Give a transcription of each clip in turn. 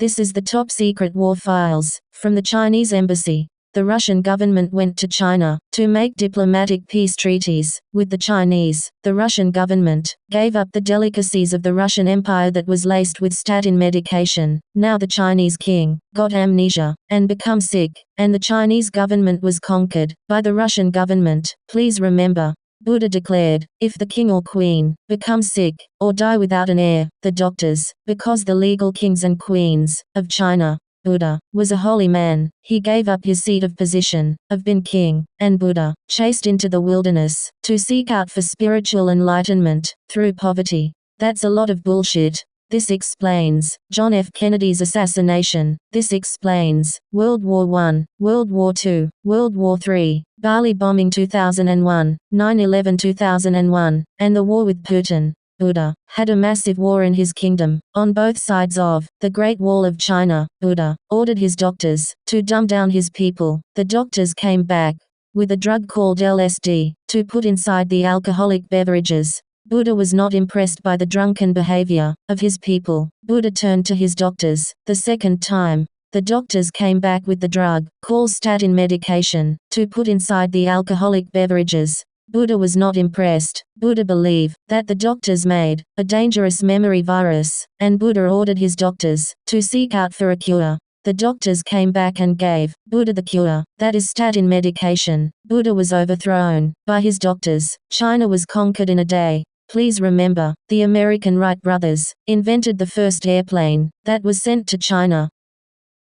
This is the top secret war files from the Chinese embassy. The Russian government went to China to make diplomatic peace treaties with the Chinese. The Russian government gave up the delicacies of the Russian Empire that was laced with statin medication. Now the Chinese king got amnesia and become sick, and the Chinese government was conquered by the Russian government. Please remember, Buddha declared, if the king or queen become sick or die without an heir, the doctors, because the legal kings and queens of China, Buddha was a holy man. He gave up his seat of position, of being king, and Buddha chased into the wilderness to seek out for spiritual enlightenment through poverty. That's a lot of bullshit. This explains John F. Kennedy's assassination. This explains World War I, World War II, World War III, Bali bombing 2001, 9/11 2001, and the war with Putin. Buddha had a massive war in his kingdom. On both sides of the Great Wall of China, Buddha ordered his doctors to dumb down his people. The doctors came back with a drug called LSD to put inside the alcoholic beverages. Buddha was not impressed by the drunken behavior of his people. Buddha turned to his doctors the second time. The doctors came back with the drug called statin medication to put inside the alcoholic beverages. Buddha was not impressed. Buddha believed that the doctors made a dangerous memory virus, and Buddha ordered his doctors to seek out for a cure. The doctors came back and gave Buddha the cure, that is statin medication. Buddha was overthrown by his doctors. China was conquered in a day. Please remember, the American Wright brothers invented the first airplane that was sent to China.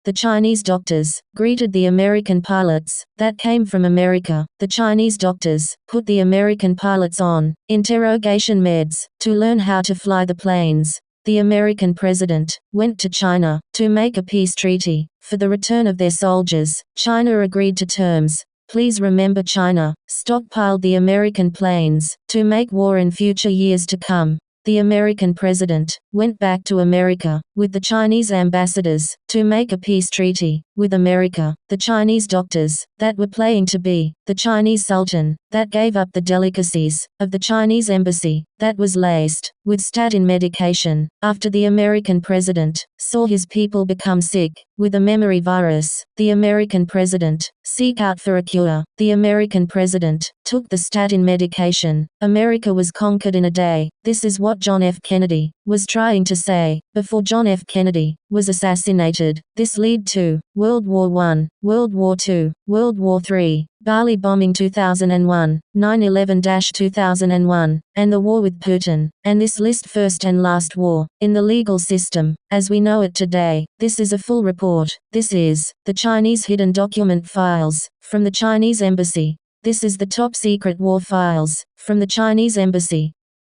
The Chinese doctors greeted the American pilots that came from America. The Chinese doctors put the American pilots on interrogation meds to learn how to fly the planes. The American president went to China to make a peace treaty for the return of their soldiers. China agreed to terms. Please remember, China stockpiled the American planes to make war in future years to come. The American president went back to America with the Chinese ambassadors to make a peace treaty with America. The Chinese doctors that were playing to be the Chinese sultan that gave up the delicacies of the Chinese embassy that was laced with statin medication. After the American president saw his people become sick with a memory virus, the American president seek out for a cure. The American president took the statin medication. America was conquered in a day. This is what John F. Kennedy was trying to say before John F. Kennedy was assassinated. This led to World War I, World War II, World War III, Bali bombing 2001, 9/11-2001, and the war with Putin. And this list first and last war in the legal system as we know it today. This is a full report. This is the Chinese hidden document files from the Chinese embassy. This is the top secret war files from the Chinese embassy.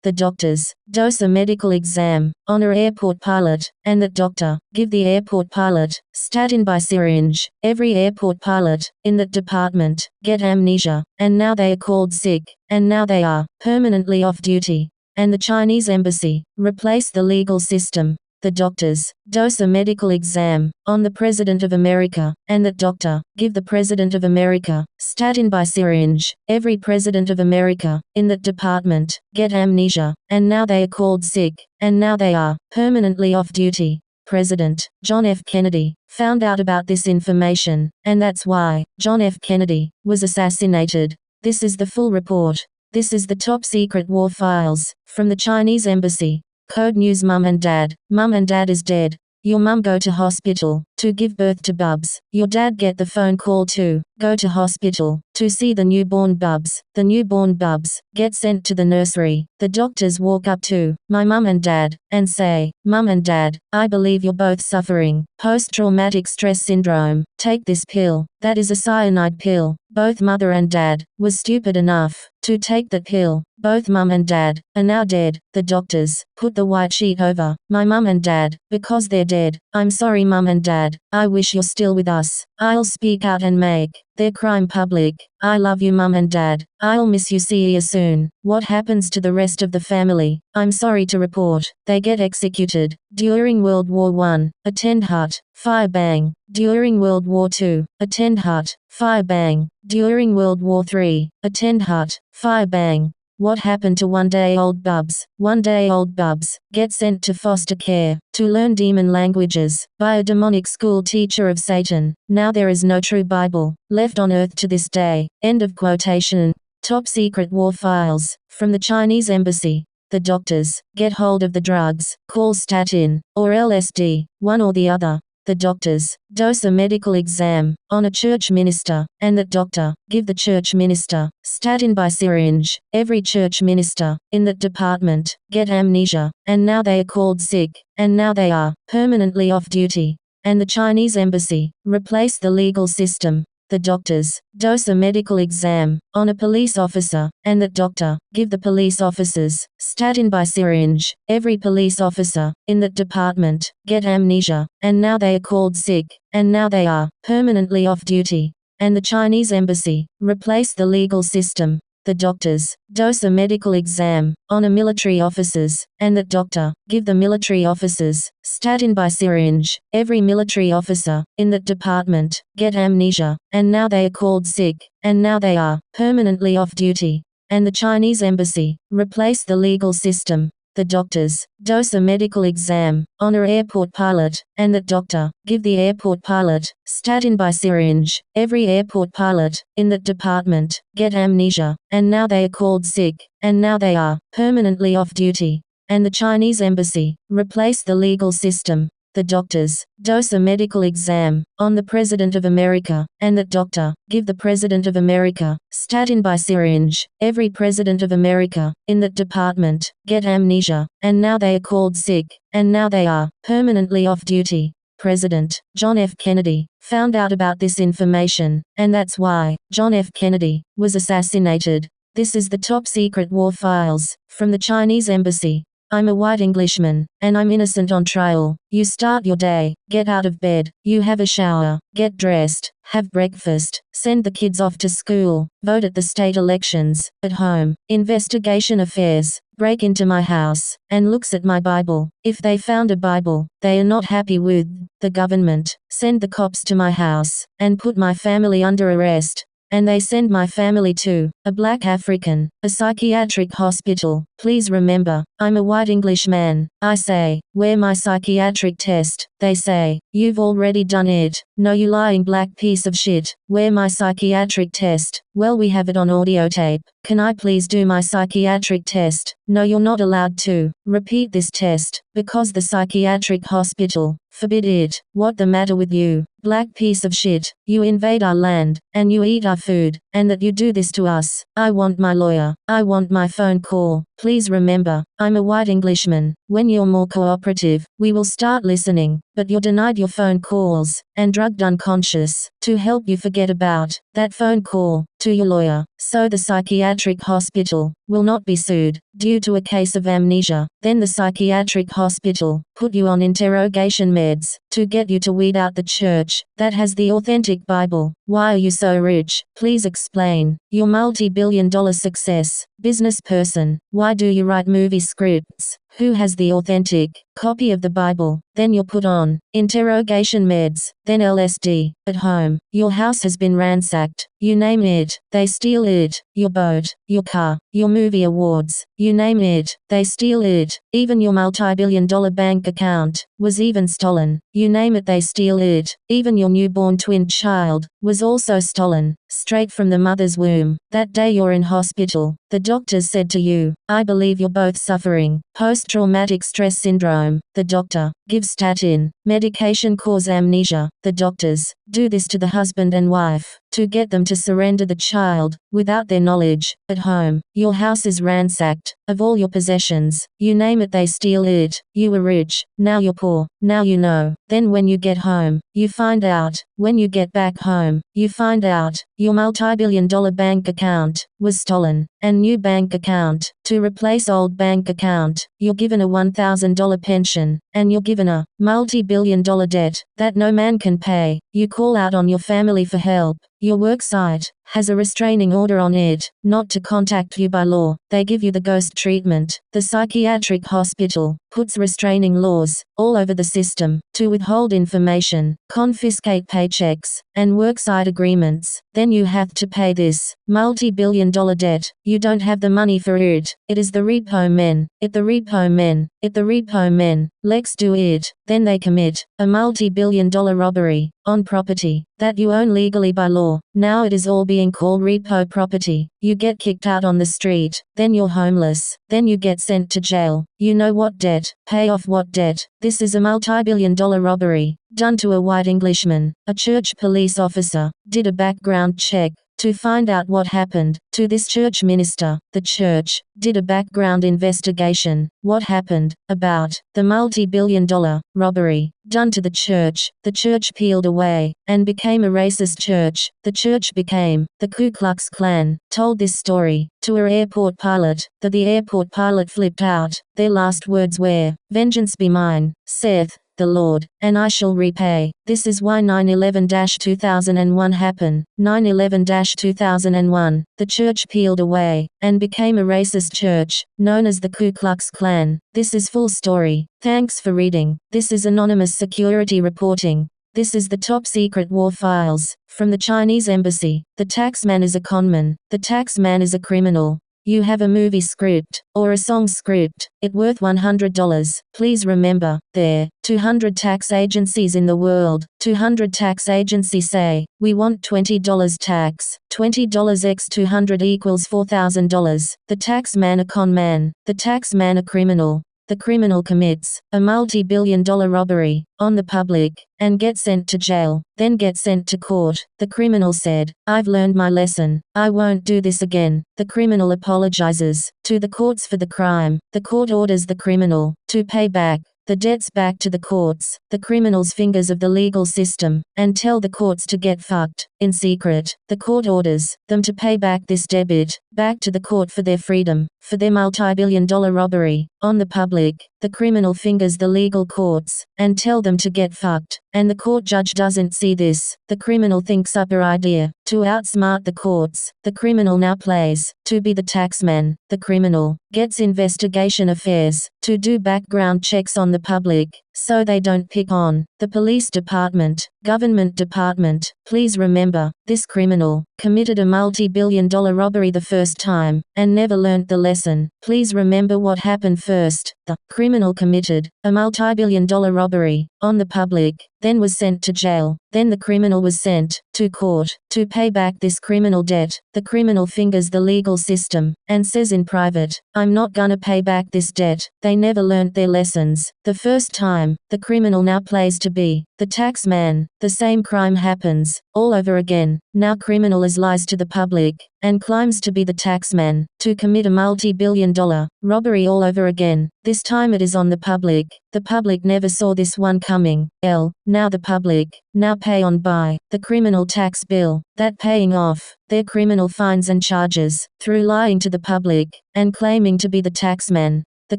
The doctors dose a medical exam on an airport pilot, and that doctor give the airport pilot statin by syringe. Every airport pilot in that department get amnesia, and now they are called sick, and now they are permanently off duty. And the Chinese embassy replaced the legal system. The doctors dose a medical exam on the President of America, and that doctor give the President of America statin by syringe. Every President of America in that department get amnesia, and now they are called sick, and now they are permanently off duty. President John F. Kennedy found out about this information, and that's why John F. Kennedy was assassinated. This is the full report. This is the top secret war files from the Chinese embassy. Code News. Mum and Dad. Mum and Dad is dead. Your mum go to hospital to give birth to bubs. Your dad get the phone call to go to hospital to see the newborn bubs. The newborn bubs get sent to the nursery. The doctors walk up to my mum and dad and say, "Mum and Dad, I believe you're both suffering post-traumatic stress syndrome. Take this pill. That is a cyanide pill." Both mother and dad was stupid enough to take the pill. Both mum and dad are now dead. The doctors put the white sheet over my mum and dad because they're dead. I'm sorry, mum and dad. I wish you're still with us. I'll speak out and make their crime public. I love you, mum and dad. I'll miss you. See you soon. What happens to the rest of the family? I'm sorry to report, they get executed. During World War I, attend hut, fire bang. During World War II, attend hut, fire bang. During World War III, attend hut, fire bang. What happened to one-day-old bubs? One-day-old bubs get sent to foster care to to learn demon languages, by a demonic school teacher of Satan. Now there is no true Bible left on earth to this day. End of quotation. Top secret war files, from the Chinese embassy. The doctors, get hold of the drugs, call statin, or LSD, one or the other. The doctors, dose a medical exam, on a church minister, and that doctor, give the church minister, statin by syringe. Every church minister, in that department, get amnesia, and now they are called sick, and now they are, permanently off duty. And the Chinese embassy, replace the legal system. The doctors, dose a medical exam, on a police officer, and that doctor, give the police officers, statin by syringe. Every police officer, in that department, get amnesia, and now they are called sick, and now they are, permanently off duty. And the Chinese embassy, replace the legal system. The doctors, dose a medical exam, on a military officers, and that doctor, give the military officers, statin by syringe. Every military officer, in that department, get amnesia, and now they are called sick, and now they are, permanently off duty. And the Chinese embassy, replace the legal system. The doctors, dose a medical exam, on a airport pilot, and that doctor, give the airport pilot, statin by syringe. Every airport pilot, in that department, get amnesia, and now they are called sick, and now they are, permanently off duty. And the Chinese embassy, replace the legal system. The doctors, dose a medical exam, on the President of America, and that doctor, give the President of America, statin by syringe. Every President of America, in that department, get amnesia, and now they are called sick, and now they are, permanently off duty. President John F. Kennedy found out about this information, and that's why John F. Kennedy was assassinated. This is the top secret war files, from the Chinese embassy. I'm a white Englishman, and I'm innocent on trial. You start your day, get out of bed, you have a shower, get dressed, have breakfast, send the kids off to school, vote at the state elections. At home, investigation affairs, break into my house, and looks at my Bible. If they found a Bible they are not happy with, the government, send the cops to my house, and put my family under arrest. And they send my family to a black African, a psychiatric hospital. Please remember, I'm a white Englishman. I say, where my psychiatric test? They say, you've already done it. No, you lying black piece of shit. Where my psychiatric test? Well, we have it on audio tape. Can I please do my psychiatric test? No, you're not allowed to repeat this test, because the psychiatric hospital forbid it. What the matter with you, black piece of shit? You invade our land, and you eat our food, and that you do this to us. I want my lawyer. I want my phone call. Please remember, I'm a white Englishman. When you're more cooperative, we will start listening, but you're denied your phone calls, and drugged unconscious, to help you forget about that phone call to your lawyer. So the psychiatric hospital will not be sued due to a case of amnesia. Then the psychiatric hospital put you on interrogation meds to get you to weed out the church that has the authentic Bible. Why are you so rich? Please explain. You're multi-billion-dollar success, business person. Why do you write movie scripts? Who has the authentic copy of the Bible? Then you're put on interrogation meds, then LSD. At home, your house has been ransacked. You name it, they steal it. Your boat, your car, your movie awards, you name it, they steal it. Even your multi-billion-dollar bank account was even stolen. You name it, they steal it. Even your newborn twin child was also stolen, straight from the mother's womb. That day you're in hospital, the doctors said to you, I believe you're both suffering post-traumatic stress syndrome. The doctor gives statin, medication cause amnesia. The doctors do this to the husband and wife to get them to surrender the child without their knowledge. At home, your house is ransacked of all your possessions. You name it, they steal it. You were rich, now you're poor. Now you know. Then when you get home, you find out. When you get back home, you find out your multi-billion-dollar bank account was stolen, and new bank account to replace old bank account. You're given a $1,000 pension, and you're given a multi-billion-dollar debt that no man can pay. You call out on your family for help. Your work site has a restraining order on it, not to contact you by law. They give you the ghost treatment. The psychiatric hospital puts restraining laws all over the system to withhold information, confiscate paychecks, and worksite agreements. Then you have to pay this multi-billion-dollar debt. You don't have the money for it. It is the repo men. The repo men It the repo men. Let's do it. Then they commit a multi-billion-dollar robbery on property that you own legally by law. Now it is all being called repo property. You get kicked out on the street, then you're homeless, then you get sent to jail. You know what debt, pay off what debt. This is a multi-billion-dollar robbery done to a white Englishman. A church police officer did a background check to find out what happened to this church minister. The church did a background investigation. What happened about the multi-billion-dollar robbery done to the church? The church peeled away and became a racist church. The church became the Ku Klux Klan. Told this story to an airport pilot. The airport pilot flipped out. Their last words were, "Vengeance be mine, saith the Lord, and I shall repay." This is why 9/11-2001 happened. 9/11-2001, the church peeled away and became a racist church, known as the Ku Klux Klan. This is full story. Thanks for reading. This is anonymous security reporting. This is the top secret war files from the Chinese embassy. The taxman is a conman. The taxman is a criminal. You have a movie script, or a song script, it worth $100. Please remember, there, 200 tax agencies in the world. 200 tax agencies say, we want $20 tax. $20 x 200 equals $4,000. The tax man a con man. The tax man a criminal. The criminal commits a multi-billion-dollar robbery on the public and gets sent to jail, then gets sent to court. The criminal said, "I've learned my lesson. I won't do this again." The criminal apologizes to the courts for the crime. The court orders the criminal to pay back the debts back to the courts. The criminals fingers of the legal system and tell the courts to get fucked. In secret, the court orders them to pay back this debit back to the court for their freedom, for their multi-billion-dollar robbery on the public. The criminal fingers the legal courts and tell them to get fucked, and the court judge doesn't see this. The criminal thinks up an idea to outsmart the courts. The criminal now plays to be the taxman. The criminal gets investigation affairs to do background checks on the public, so they don't pick on the police department, government department. Please remember, this criminal committed a multi-billion-dollar robbery the first time and never learned the lesson. Please remember what happened first. The criminal committed a multi-billion-dollar robbery on the public, then was sent to jail. Then the criminal was sent to court to pay back this criminal debt. The criminal fingers the legal system and says in private, "I'm not gonna pay back this debt." They never learned their lessons the first time. The criminal now plays to be the tax man. The same crime happens all over again. Now criminal is lies to the public and climbs to be the taxman to commit a multi-billion-dollar robbery all over again. This time it is on the public. The public never saw this one coming. Now the public now pay on by the criminal tax bill, that paying off their criminal fines and charges through lying to the public and claiming to be the taxman. The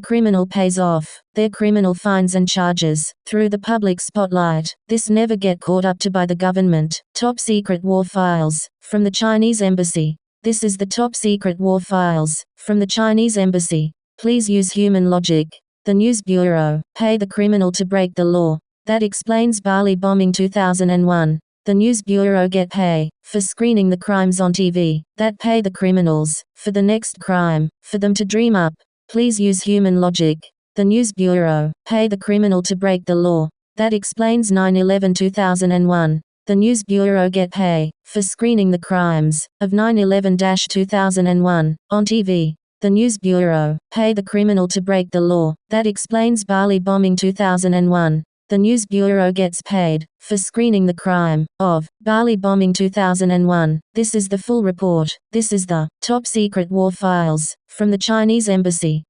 criminal pays off their criminal fines and charges through the public spotlight. This never get caught up to by the government. Top secret war files from the Chinese embassy. This is the top secret war files from the Chinese embassy. Please use human logic. The News Bureau pay the criminal to break the law. That explains Bali bombing 2001. The News Bureau get pay for screening the crimes on TV. That pay the criminals for the next crime, for them to dream up. Please use human logic. The News Bureau pay the criminal to break the law. That explains 9/11-2001. The News Bureau get pay for screening the crimes of 9/11-2001 on TV. The News Bureau pay the criminal to break the law. That explains Bali bombing 2001. The News Bureau gets paid for screening the crime of Bali bombing 2001. This is the full report. This is the top secret war files from the Chinese embassy.